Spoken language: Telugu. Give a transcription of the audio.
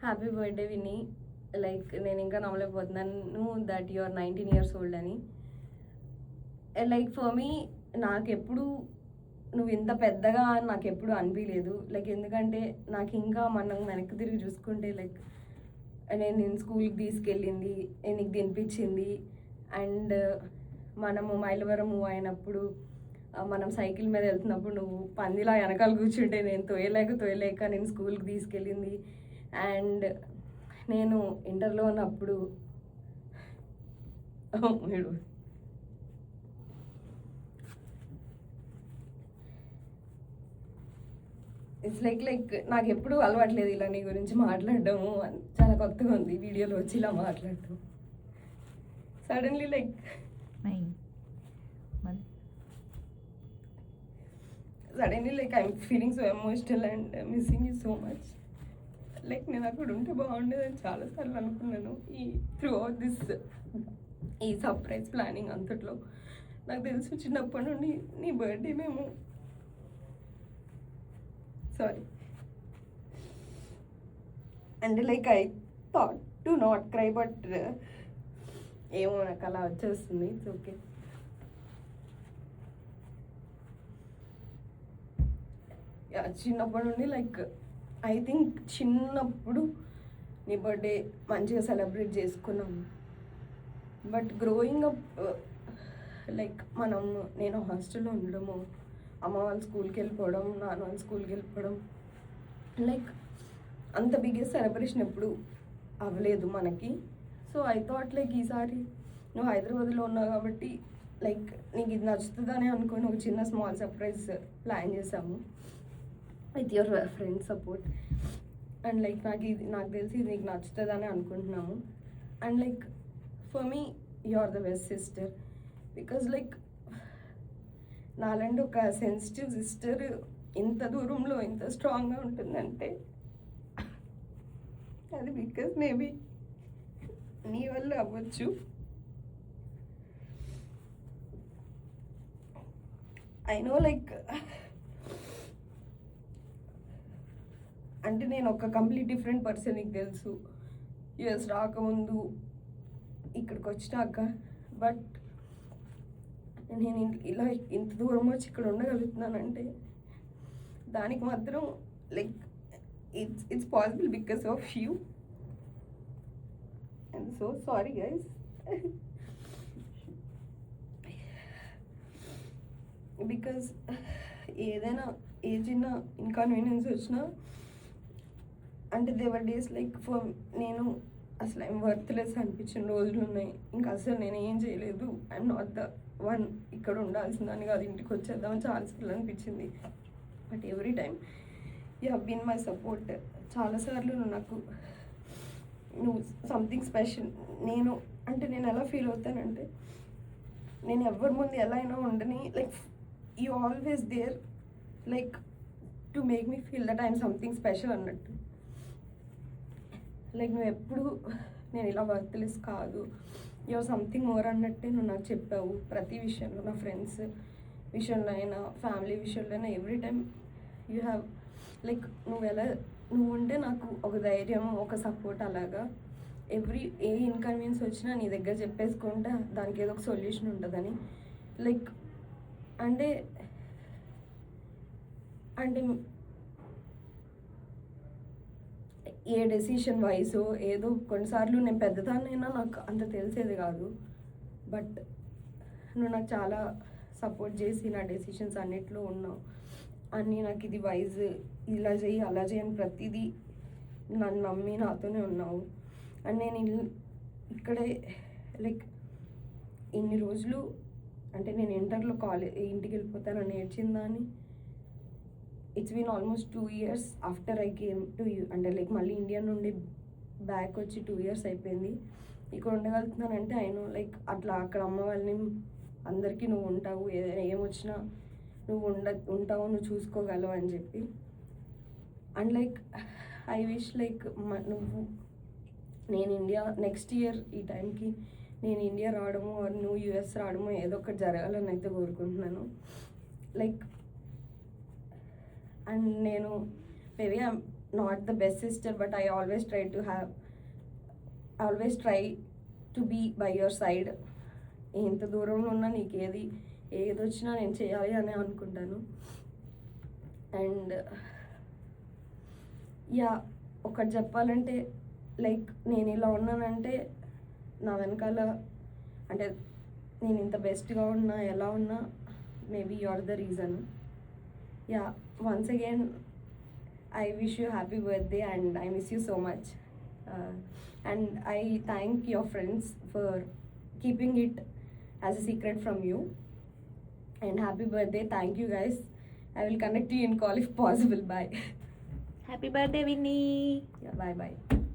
హ్యాపీ బర్త్డే విని. లైక్ నేను ఇంకా నమ్మలేకపోతున్నాను that you are 19 years old అని. లైక్ ఫర్ మీ నాకెప్పుడు నువ్వు ఇంత పెద్దగా అని నాకు ఎప్పుడు అనిపించలేదు. లైక్ ఎందుకంటే నాకు ఇంకా మనం వెనక్కి తిరిగి చూసుకుంటే లైక్ నేను స్కూల్కి తీసుకెళ్ళింది, నీకు తినిపించింది, అండ్ మనము మైలవరం మూవ్ అయినప్పుడు మనం సైకిల్ మీద వెళ్తున్నప్పుడు నువ్వు పందిలా వెనకాల కూర్చుంటే నేను తోయలేక నేను స్కూల్కి తీసుకెళ్ళింది, అండ్ నేను ఇంటర్లో ఉన్నప్పుడు మీరు ఇట్స్ లైక్ నాకు ఎప్పుడు అలవాట్లేదు ఇలా నీ గురించి మాట్లాడడము. చాలా కొత్తగా ఉంది వీడియోలో వచ్చి ఇలా మాట్లాడటం. Suddenly like I'm feeling so emotional and missing you so much. Like నేను అక్కడ ఉంటే బాగుండేదని చాలాసార్లు అనుకున్నాను. ఈ త్రూ అవుట్ దిస్ ఈ సర్ప్రైజ్ ప్లానింగ్ అంతట్లో నాకు తెలుసు చిన్నప్పటి నుండి నీ బర్త్డే మేము సారీ అంటే like I thought to not cry, but ఏమో నాకు అలా వచ్చేస్తుంది. It's okay. చిన్నప్పటి నుండి లైక్ ఐ థింక్ చిన్నప్పుడు నీ బర్త్డే మంచిగా సెలబ్రేట్ చేసుకున్నాము. బట్ గ్రోయింగ్ అప్ లైక్ నేను హాస్టల్లో ఉండడము, అమ్మ వాళ్ళ స్కూల్కి వెళ్ళిపోవడం, నాన్న వాళ్ళ స్కూల్కి వెళ్ళిపోవడం, లైక్ అంత బిగ్గెస్ట్ సెలబ్రేషన్ ఎప్పుడు అవ్వలేదు మనకి. సో ఐ థాట్ లైక్ ఈసారి నువ్వు హైదరాబాద్లో ఉన్నావు కాబట్టి లైక్ నీకు ఇది నచ్చుతుందని అనుకుని ఒక చిన్న స్మాల్ సర్ప్రైజ్ ప్లాన్ చేసాము with your friend support. And like నాకు తెలిసి ఇది నీకు నచ్చుతుందని అనుకుంటున్నాము. And like for me you are the best sister. Because like నాలాంటి ఒక సెన్సిటివ్ సిస్టర్ ఇంత దూరంలో ఇంత స్ట్రాంగ్గా ఉంటుందంటే అది బికాజ్ మేబీ నీ వల్ల అవ్వచ్చు. ఐ నో లైక్ అంటే నేను ఒక కంప్లీట్ డిఫరెంట్ పర్సన్, నీకు తెలుసు యూఎస్ రాకముందు ఇక్కడికి వచ్చినాక. బట్ నేను ఇలా ఇంత దూరం వచ్చి ఇక్కడ ఉండగలుగుతున్నానంటే దానికి మాత్రం like it's possible because of you. I'm so sorry guys. Because ఏదైనా ఏ చిన్న ఇన్కన్వీనియన్స్ వచ్చినా అంటే దేవర్ డేస్ లైక్ ఫర్ నేను అసలు ఏం వర్త్లెస్ అనిపించిన రోజులు ఉన్నాయి. ఇంకా అసలు నేను ఏం చేయలేదు, ఐఎమ్ నాట్ ద వన్, ఇక్కడ ఉండాల్సిందని కాదు ఇంటికి వచ్చేద్దామని చాలాసార్లు అనిపించింది. But every time you have been my support. చాలాసార్లు నువ్వు సంథింగ్ స్పెషల్. నేను ఎలా ఫీల్ అవుతానంటే నేను ఎవరి ముందు ఎలా అయినా ఉండని like you always there like to make me feel that I'm something special అన్నట్టు. లైక్ నువ్వు ఎప్పుడు నేను ఇలా వర్త్లెస్ కాదు, యువర్ సంథింగ్ మోర్ అన్నట్టే నువ్వు నాకు చెప్పావు ప్రతి విషయంలో. నా ఫ్రెండ్స్ విషయంలో అయినా ఫ్యామిలీ విషయంలో అయినా every time you have like నువ్వు ఉంటే నాకు ఒక ధైర్యం, ఒక సపోర్ట్. అలాగా ఏ ఇన్కన్వీనియన్స్ వచ్చినా నీ దగ్గర చెప్పేసుకుంటే దానికి ఏదో ఒక సొల్యూషన్ ఉంటుందని. లైక్ అంటే ఏ డెసిషన్ వైజో ఏదో కొన్నిసార్లు నేను పెద్దదాన్నైనా నాకు అంత తెలిసేది కాదు. బట్ నువ్వు నాకు చాలా సపోర్ట్ చేసి నా డెసిషన్స్ అన్నిట్లో ఉన్నావు. అన్నీ నాకు ఇది వైజ్, ఇలా చేయి అలా చేయని ప్రతిదీ నన్ను నమ్మి నాతోనే ఉన్నావు. అండ్ నేను ఇక్కడే లైక్ ఇన్ని రోజులు అంటే నేను ఇంటర్లో ఇంటికి వెళ్ళిపోతానని ఏడ్చిందాన్ని. It's been almost 2 years after I came to you. అంటే లైక్ మళ్ళీ ఇండియా నుండి బ్యాక్ వచ్చి 2 years అయిపోయింది. ఇక్కడ ఉండగలుగుతున్నానంటే అయినో లైక్ అట్లా అక్కడ అమ్మ వాళ్ళని అందరికీ నువ్వు ఉంటావు, ఏదైనా ఏమొచ్చినా నువ్వు ఉంటావు, నువ్వు చూసుకోగలవు అని చెప్పి. And like I wish like నేను ఇండియా నెక్స్ట్ ఇయర్ ఈ టైంకి నేను ఇండియా రావడము నువ్వు యూఎస్ రావడము ఏదో ఒకటి జరగాలని అయితే కోరుకుంటున్నాను. లైక్ అండ్ నేను maybe not the best sister, but I always try to be by your side. ఎంత దూరంలో ఉన్నా నీకు ఏది వచ్చినా నేను చేయాలి అని అనుకుంటాను. అండ్ యా, ఒకటి చెప్పాలంటే లైక్ నేను ఇలా ఉన్నానంటే నా వెనకాల, అంటే నేను ఇంత బెస్ట్గా ఉన్నా ఎలా ఉన్నా maybe you are the reason. Yeah, once again I wish you happy birthday and I miss you so much. And I thank your friends for keeping it as a secret from you. And happy birthday. Thank you guys. I will connect you in call if possible. Bye. Happy birthday, Vinny. Yeah, bye bye.